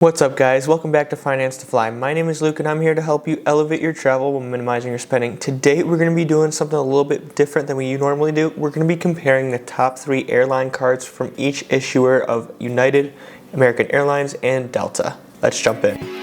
What's up guys, welcome back to Finance to Fly. My name is Luke and I'm here to help you elevate your travel while minimizing your spending. Today we're going to be doing something a little bit different than we normally do. We're going to be comparing the top 3 airline cards from each issuer of United, American Airlines, and Delta. Let's jump in.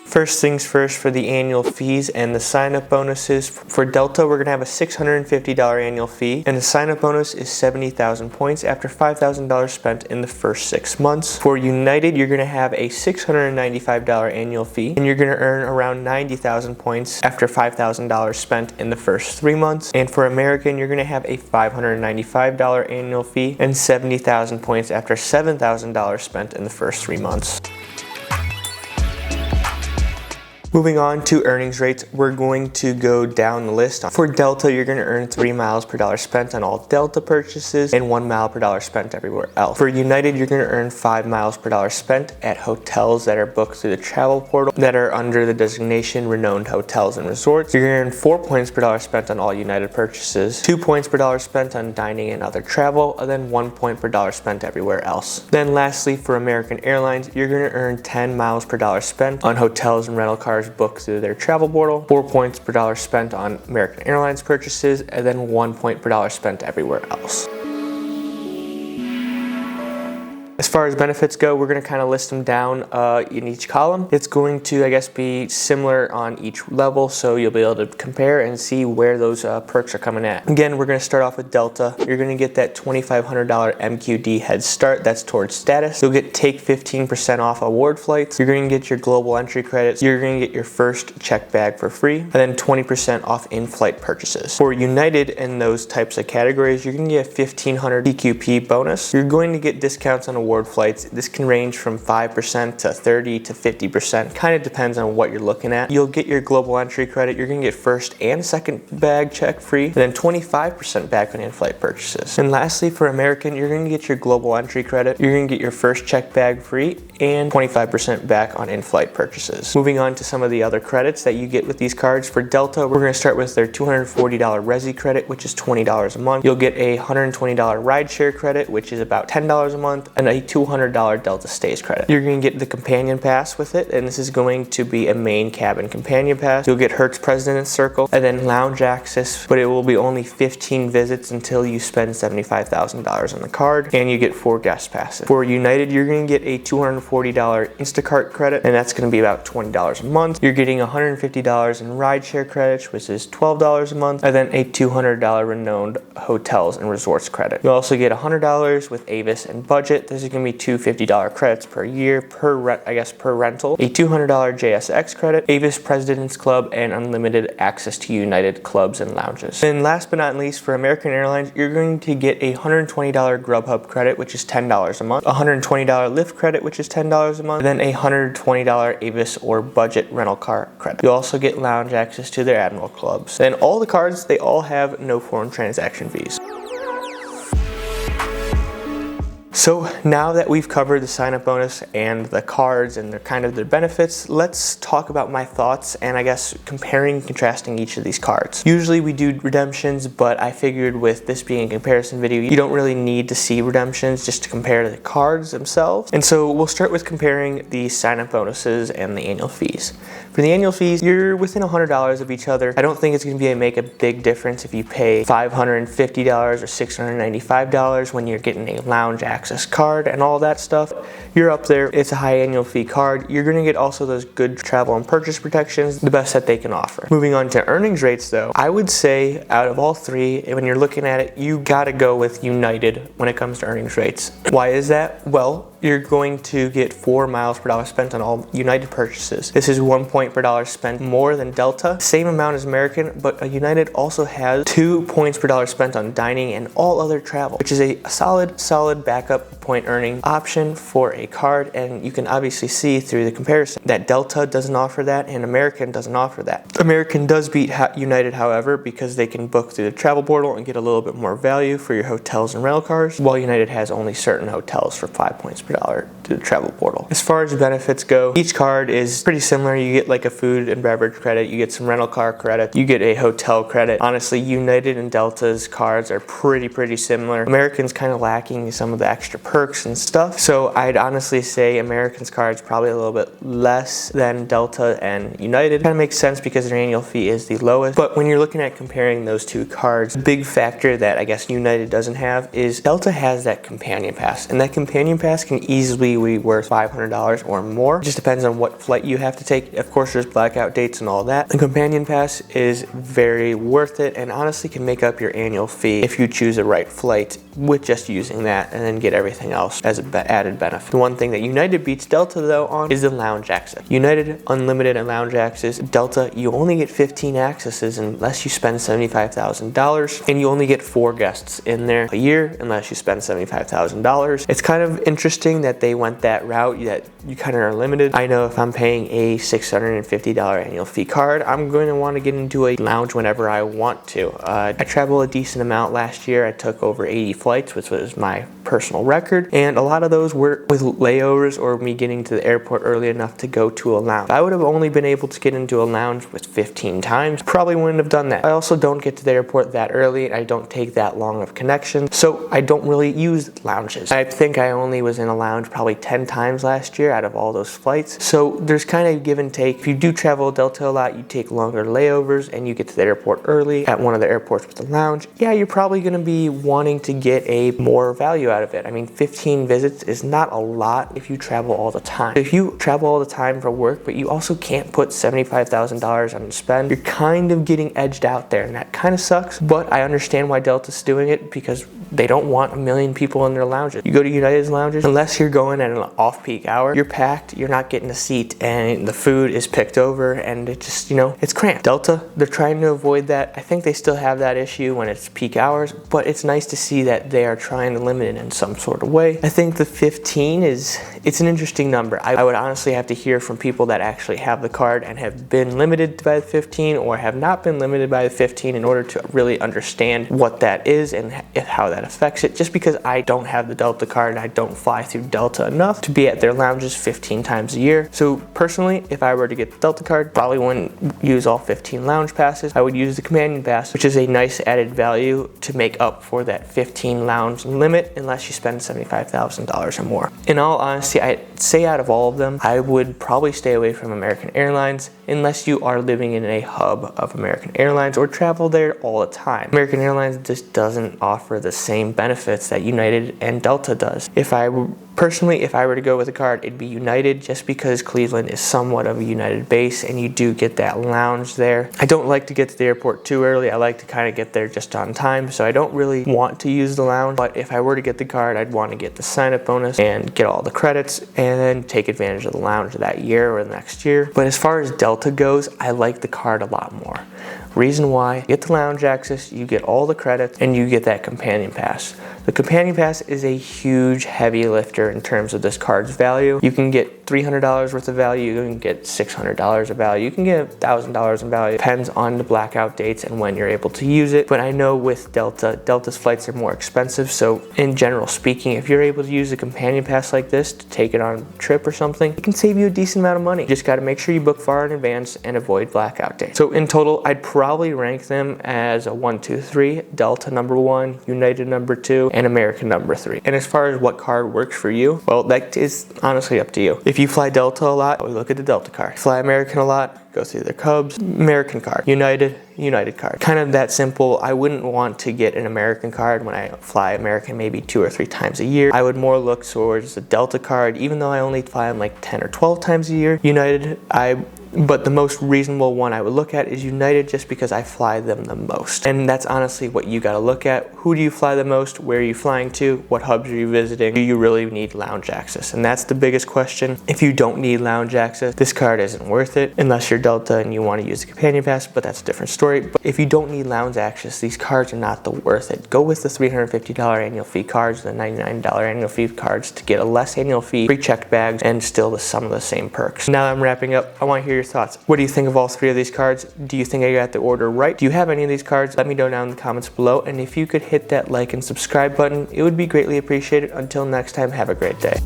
First things first, for the annual fees and the sign-up bonuses. For Delta, we're going to have a $650 annual fee, and the sign-up bonus is 70,000 points after $5,000 spent in the first 6 months. For United, you're going to have a $695 annual fee, and you're going to earn around 90,000 points after $5,000 spent in the first 3 months. And for American, you're going to have a $595 annual fee and 70,000 points after $7,000 spent in the first 3 months. Moving on to earnings rates, we're going to go down the list. For Delta, you're going to earn 3 miles per dollar spent on all Delta purchases and 1 mile per dollar spent everywhere else. For United, you're going to earn 5 miles per dollar spent at hotels that are booked through the travel portal that are under the designation Renowned Hotels and Resorts. You're going to earn 4 points per dollar spent on all United purchases, 2 points per dollar spent on dining and other travel, and then 1 point per dollar spent everywhere else. Then lastly, for American Airlines, you're going to earn 10 miles per dollar spent on hotels and rental cars booked through their travel portal, 4 points per dollar spent on American Airlines purchases, and then 1 point per dollar spent everywhere else. As far as benefits go, we're going to kind of list them down in each column. It's going to, be similar on each level, so you'll be able to compare and see where those perks are coming at. Again, we're going to start off with Delta. You're going to get that $2,500 MQD head start. That's towards status. You'll take 15% off award flights. You're going to get your global entry credits. You're going to get your first check bag for free, and then 20% off in-flight purchases. For United in those types of categories, you're going to get a 1,500 PQP bonus. You're going to get discounts on award flights. This can range from 5% to 30 to 50%. Kind of depends on what you're looking at. You'll get your global entry credit. You're going to get first and second bag check free, and then 25% back on in-flight purchases. And lastly, for American, you're going to get your global entry credit. You're going to get your first check bag free and 25% back on in-flight purchases. Moving on to some of the other credits that you get with these cards. For Delta, we're going to start with their $240 Resi credit, which is $20 a month. You'll get a $120 rideshare credit, which is about $10 a month, and a $200 Delta Stays credit. You're going to get the companion pass with it, and this is going to be a main cabin companion pass. You'll get Hertz President's Circle, and then lounge access, but it will be only 15 visits until you spend $75,000 on the card, and you get 4 guest passes. For United, you're going to get a $240 Instacart credit, and that's going to be about $20 a month. You're getting $150 in rideshare credits, which is $12 a month, and then a $200 Renowned Hotels and Resorts credit. You'll also get $100 with Avis and Budget. This is going to be 2 $50 credits per year per rental, a $200 JSX credit, Avis President's Club, and unlimited access to United clubs and lounges. And last but not least, for American Airlines, you're going to get a $120 Grubhub credit, which is $10 a month, a $120 Lyft credit, which is $10 a month, and then a $120 Avis or Budget rental car credit. You also get lounge access to their Admiral clubs. And all the cards, they all have no foreign transaction fees. So now that we've covered the sign-up bonus and the cards and their benefits, let's talk about my thoughts and comparing and contrasting each of these cards. Usually we do redemptions, but I figured with this being a comparison video, you don't really need to see redemptions just to compare to the cards themselves. And so we'll start with comparing the sign-up bonuses and the annual fees. For the annual fees, you're within $100 of each other. I don't think it's going to make a big difference if you pay $550 or $695 when you're getting a lounge access card and all that stuff. You're up there. It's a high annual fee card. You're going to get also those good travel and purchase protections, the best that they can offer. Moving on to earnings rates though, I would say out of all 3, when you're looking at it, you got to go with United when it comes to earnings rates. Why is that? Well, you're going to get 4 miles per dollar spent on all United purchases. This is 1 point per dollar spent more than Delta. Same amount as American, but United also has 2 points per dollar spent on dining and all other travel, which is a solid backup point earning option for a card. And you can obviously see through the comparison that Delta doesn't offer that and American doesn't offer that. American does beat United, however, because they can book through the travel portal and get a little bit more value for your hotels and rental cars, while United has only certain hotels for 5 points per $200 to the travel portal. As far as benefits go, each card is pretty similar. You get like a food and beverage credit, you get some rental car credit, you get a hotel credit. Honestly, United and Delta's cards are pretty similar. American's kind of lacking some of the extra perks and stuff, so I'd honestly say American's card's probably a little bit less than Delta and United. Kind of makes sense because their annual fee is the lowest, but when you're looking at comparing those two cards, the big factor that I guess United doesn't have is Delta has that companion pass, and that companion pass can easily be worth $500 or more. It just depends on what flight you have to take. Of course, there's blackout dates and all that. The companion pass is very worth it and honestly can make up your annual fee if you choose the right flight with just using that and then get everything else as an added benefit. The one thing that United beats Delta though on is the lounge access. United, unlimited and lounge access. Delta, you only get 15 accesses unless you spend $75,000, and you only get 4 guests in there a year unless you spend $75,000. It's kind of interesting that they went that route, that you kind of are limited. I know if I'm paying a $650 annual fee card, I'm going to want to get into a lounge whenever I want to. I traveled a decent amount last year. I took over 80 flights, which was my personal record, and a lot of those were with layovers or me getting to the airport early enough to go to a lounge. I would have only been able to get into a lounge with 15 times. Probably wouldn't have done that. I also don't get to the airport that early. I don't take that long of connection, so I don't really use lounges. I think I only was in a lounge probably 10 times last year out of all those flights. So there's kind of give and take. If you do travel Delta a lot, you take longer layovers and you get to the airport early at one of the airports with a lounge, yeah, you're probably going to be wanting to get a more value out of it. I mean, 15 visits is not a lot if you travel all the time. If you travel all the time for work, but you also can't put $75,000 on spend, you're kind of getting edged out there, and that kind of sucks, but I understand why Delta's doing it because they don't want a million people in their lounges. You go to United's lounges, unless you're going at an off-peak hour, you're packed, you're not getting a seat, and the food is picked over, and it just, you know, it's cramped. Delta, they're trying to avoid that. I think they still have that issue when it's peak hours, but it's nice to see that they are trying to limit it in some sort of way. I think the 15 it's an interesting number. I would honestly have to hear from people that actually have the card and have been limited by the 15 or have not been limited by the 15 in order to really understand what that is and how that affects it, just because I don't have the Delta card and I don't fly through Delta enough to be at their lounges 15 times a year. So personally, if I were to get the Delta card, probably wouldn't use all 15 lounge passes. I would use the companion pass, which is a nice added value to make up for that 15 lounge limit unless you spend $75,000 or more. In all honesty, I'd say out of all of them, I would probably stay away from American Airlines unless you are living in a hub of American Airlines or travel there all the time. American Airlines just doesn't offer the same benefits that United and Delta does. Personally, if I were to go with a card, it'd be United, just because Cleveland is somewhat of a United base and you do get that lounge there. I don't like to get to the airport too early. I like to kind of get there just on time, so I don't really want to use the lounge, but if I were to get the card, I'd want to get the sign-up bonus and get all the credits and then take advantage of the lounge that year or the next year. But as far as Delta goes, I like the card a lot more. Reason why: you get the lounge access, you get all the credits, and you get that companion pass. The companion pass is a huge heavy lifter in terms of this card's value. You can get $300 worth of value, you can get $600 of value, you can get $1,000 in value. Depends on the blackout dates and when you're able to use it. But I know with Delta's flights are more expensive, so in general speaking, if you're able to use a companion pass like this to take it on a trip or something, it can save you a decent amount of money. You just got to make sure you book far in advance and avoid blackout dates. So in total, I'd probably rank them as a 1, 2, 3, Delta number 1, United number 2, and American number 3. And as far as what card works for you, well, that is honestly up to you. If you fly Delta a lot, we look at the Delta card. If you fly American a lot, go through the Cubs, American card. United card. Kind of that simple. I wouldn't want to get an American card when I fly American maybe 2 or 3 times a year. I would more look towards the Delta card, even though I only fly them like 10 or 12 times a year. United, but the most reasonable one I would look at is United, just because I fly them the most. And that's honestly what you gotta look at. Who do you fly the most? Where are you flying to? What hubs are you visiting? Do you really need lounge access? And that's the biggest question. If you don't need lounge access, this card isn't worth it unless you're Delta and you want to use the companion pass, but that's a different story. But if you don't need lounge access, these cards are not worth it. Go with the $350 annual fee cards, the $99 annual fee cards to get a less annual fee, free checked bags, and still some of the same perks. Now that I'm wrapping up, I want to hear your thoughts. What do you think of all 3 of these cards? Do you think I got the order right? Do you have any of these cards? Let me know down in the comments below, and if you could hit that like and subscribe button, it would be greatly appreciated. Until next time, have a great day.